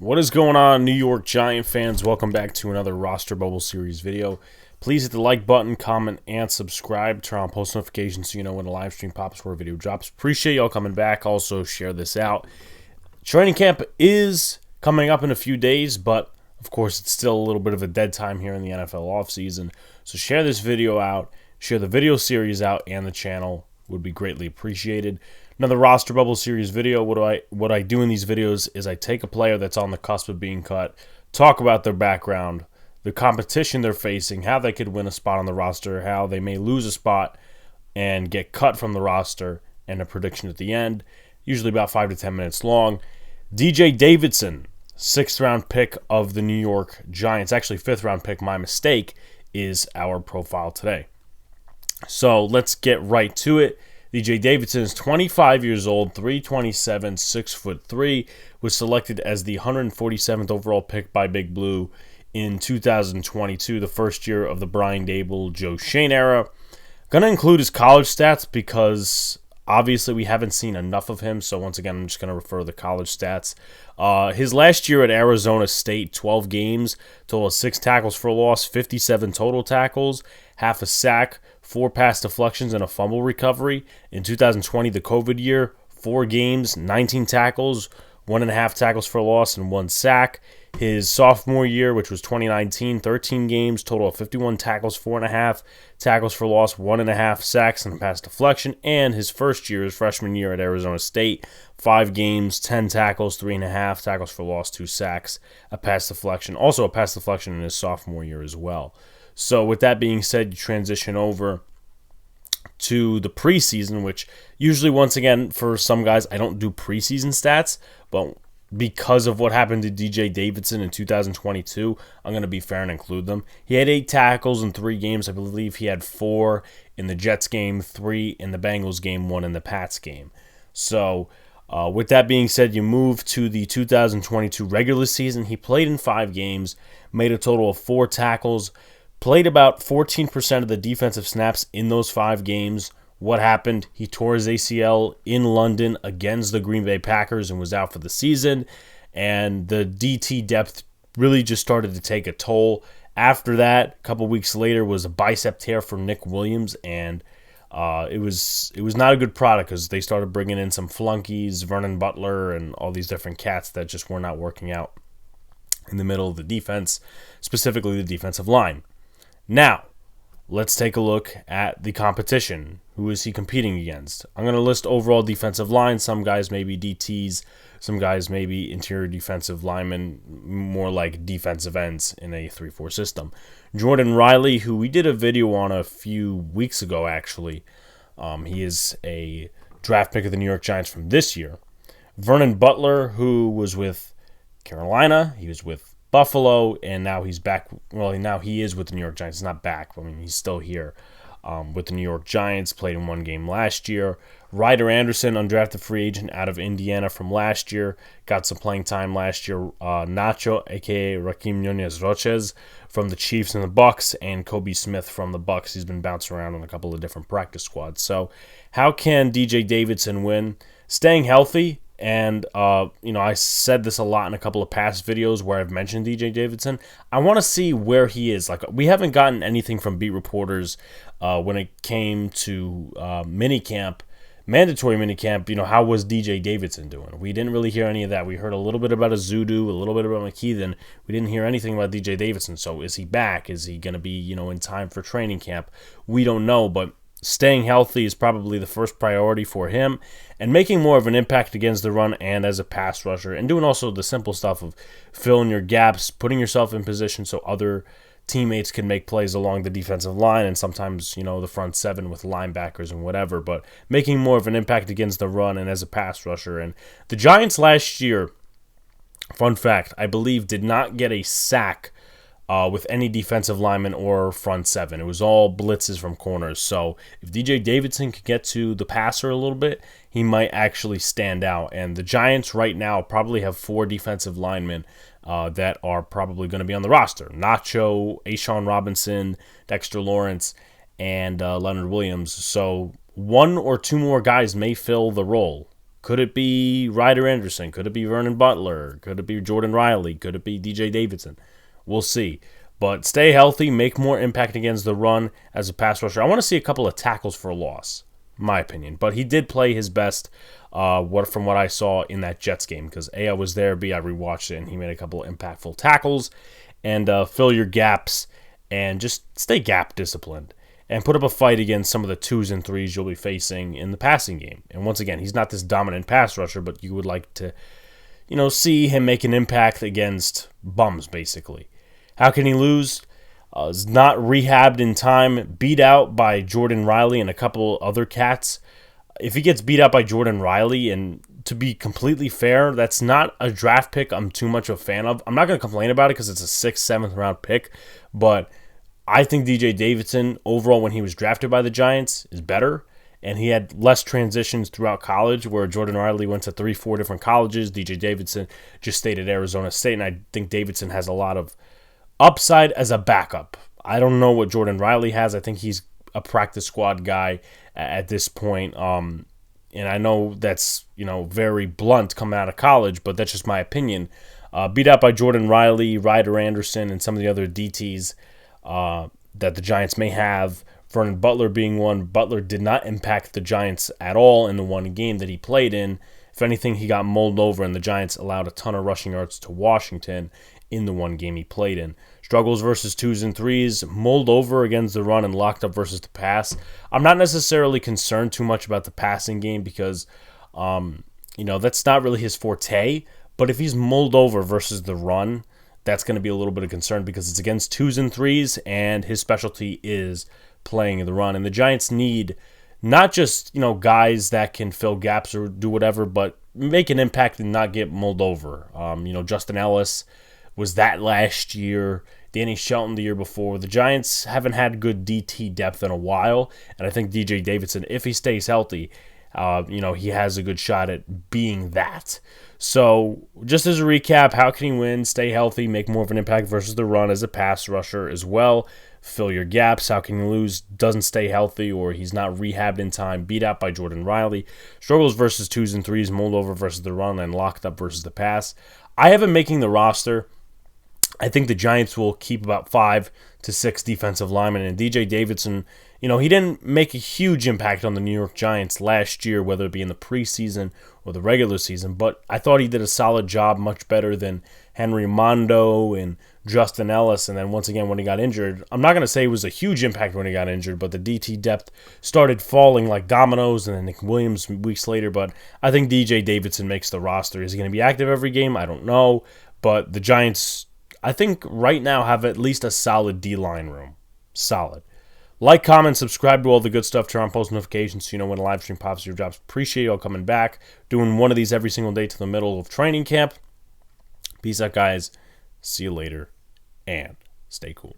What is going on, New York Giant fans? Welcome back to another Roster Bubble Series video. Please hit the like button, comment, and subscribe. Turn on post notifications so you know when a live stream pops or a video drops. Appreciate y'all coming back. Also, share this out. Training camp is coming up in a few days, but of course, it's still a little bit of a dead time here in the NFL offseason. So share this video out, share the video series out, and the channel would be greatly appreciated. Another Roster Bubble Series video. What I do in these videos is I take a player that's on the cusp of being cut, talk about their background, the competition they're facing, how they could win a spot on the roster, how they may lose a spot and get cut from the roster, and a prediction at the end, usually about 5 to 10 minutes long. DJ Davidson, 6th round pick of the New York Giants, actually 5th round pick, my mistake, is our profile today. So let's get right to it. DJ Davidson is 25 years old, 327, 6'3", was selected as the 147th overall pick by Big Blue in 2022, the first year of the Brian Daboll, Joe Schoen era. Going to include his college stats because obviously we haven't seen enough of him, so once again I'm just going to refer to the college stats. His last year at Arizona State, 12 games, total of 6 tackles for a loss, 57 total tackles, half a sack, 4 pass deflections, and a fumble recovery. In 2020, the COVID year, 4 games, 19 tackles, 1.5 tackles for a loss, and 1 sack. His sophomore year, which was 2019, 13 games, total of 51 tackles, 4.5 tackles for loss, 1.5 sacks, and a pass deflection. And his first year, his freshman year at Arizona State, 5 games, 10 tackles, 3.5 tackles for loss, 2 sacks, a pass deflection. Also a pass deflection in his sophomore year as well. So with that being said, you transition over to the preseason, which usually, once again, for some guys, I don't do preseason stats, but because of what happened to DJ Davidson in 2022, I'm going to be fair and include them. He had 8 tackles in 3 games. I believe he had 4 in the Jets game, 3 in the Bengals game, 1 in the Pats game. So with that being said, you move to the 2022 regular season. He played in 5 games, made a total of 4 tackles, played about 14% of the defensive snaps in those 5 games. What happened? He tore his ACL in London against the Green Bay Packers and was out for the season. And the DT depth really just started to take a toll. After that, a couple weeks later, was a bicep tear for Nick Williams. And it was not a good product because they started bringing in some flunkies, Vernon Butler, and all these different cats that just were not working out in the middle of the defense, specifically the defensive line. Now, let's take a look at the competition. Who is he competing against? I'm going to list overall defensive line. Some guys may be DTs. Some guys may be interior defensive linemen, more like defensive ends in a 3-4 system. Jordan Riley, who we did a video on a few weeks ago, actually. He is a draft pick of the New York Giants from this year. Vernon Butler, who was with Carolina. He was with Buffalo, and now he's back. Well, now he is with the New York Giants. He's not back. I mean, he's still here with the New York Giants. Played in 1 game last year. Ryder Anderson, undrafted free agent out of Indiana from last year. Got some playing time last year. Nacho, a.k.a. Raheem Nunez-Roches from the Chiefs and the Bucks, and Kobe Smith from the Bucks. He's been bouncing around on a couple of different practice squads. So how can DJ Davidson win? Staying healthy. And, I said this a lot in a couple of past videos where I've mentioned DJ Davidson. I want to see where he is. Like, we haven't gotten anything from beat reporters when it came to minicamp, mandatory minicamp. How was DJ Davidson doing? We didn't really hear any of that. We heard a little bit about Azudu, a little bit about McKeithen. We didn't hear anything about DJ Davidson. So is he back? Is he going to be, in time for training camp? We don't know, but staying healthy is probably the first priority for him, and making more of an impact against the run and as a pass rusher, and doing also the simple stuff of filling your gaps, putting yourself in position so other teammates can make plays along the defensive line, and sometimes, the front 7 with linebackers and whatever, but making more of an impact against the run and as a pass rusher. And the Giants last year, fun fact, I believe did not get a sack with any defensive lineman or front 7. It was all blitzes from corners. So if DJ Davidson could get to the passer a little bit, he might actually stand out. And the Giants right now probably have 4 defensive linemen that are probably going to be on the roster. Nacho, A'Shawn Robinson, Dexter Lawrence, and Leonard Williams. So 1 or 2 more guys may fill the role. Could it be Ryder Anderson? Could it be Vernon Butler? Could it be Jordan Riley? Could it be DJ Davidson? We'll see. But stay healthy, make more impact against the run as a pass rusher. I want to see a couple of tackles for a loss, my opinion. But he did play his best from what I saw in that Jets game, because A, I was there, B, I rewatched it, and he made a couple of impactful tackles. And fill your gaps and just stay gap disciplined and put up a fight against some of the 2s and 3s you'll be facing in the passing game. And once again, he's not this dominant pass rusher, but you would like to, see him make an impact against bums, basically. How can he lose? Is not rehabbed in time, beat out by Jordan Riley and a couple other cats. If he gets beat out by Jordan Riley, and to be completely fair, that's not a draft pick I'm too much of a fan of. I'm not going to complain about it because it's a 6th, 7th round pick, but I think DJ Davidson, overall, when he was drafted by the Giants, is better, and he had less transitions throughout college, where Jordan Riley went to 3-4 different colleges. DJ Davidson just stayed at Arizona State, and I think Davidson has a lot of upside as a backup. I don't know what Jordan Riley has. I think he's a practice squad guy at this point. And I know that's, very blunt coming out of college, but that's just my opinion. Beat out by Jordan Riley, Ryder Anderson, and some of the other DTs that the Giants may have. Vernon Butler being one. Butler did not impact the Giants at all in the one game that he played in. If anything, he got mulled over, and the Giants allowed a ton of rushing yards to Washington in the one game he played in. Struggles versus 2s and 3s, mulled over against the run, and locked up versus the pass. I'm not necessarily concerned too much about the passing game because, that's not really his forte. But if he's mulled over versus the run, that's going to be a little bit of concern because it's against 2s and 3s, and his specialty is playing the run. And the Giants need not just, guys that can fill gaps or do whatever, but make an impact and not get mulled over. Justin Ellis was that last year. Danny Shelton the year before. The Giants haven't had good DT depth in a while, and I think DJ Davidson, if he stays healthy, he has a good shot at being that. So just as a recap, how can he win? Stay healthy, make more of an impact versus the run as a pass rusher as well. Fill your gaps. How can you lose? Doesn't stay healthy, or he's not rehabbed in time. Beat out by Jordan Riley. Struggles versus 2s and 3s, mulled over versus the run, and locked up versus the pass. I have him making the roster. I think the Giants will keep about 5 to 6 defensive linemen. And DJ Davidson, he didn't make a huge impact on the New York Giants last year, whether it be in the preseason or the regular season. But I thought he did a solid job, much better than Henry Mondo and Justin Ellis. And then once again, when he got injured, I'm not going to say it was a huge impact when he got injured, but the DT depth started falling like dominoes, and then Nick Williams weeks later. But I think DJ Davidson makes the roster. Is he going to be active every game? I don't know. But the Giants, I think right now, have at least a solid D-line room. Solid. Like, comment, subscribe to all the good stuff. Turn on post notifications so you know when a live stream pops your jobs. Appreciate you all coming back. Doing one of these every single day to the middle of training camp. Peace out, guys. See you later. And stay cool.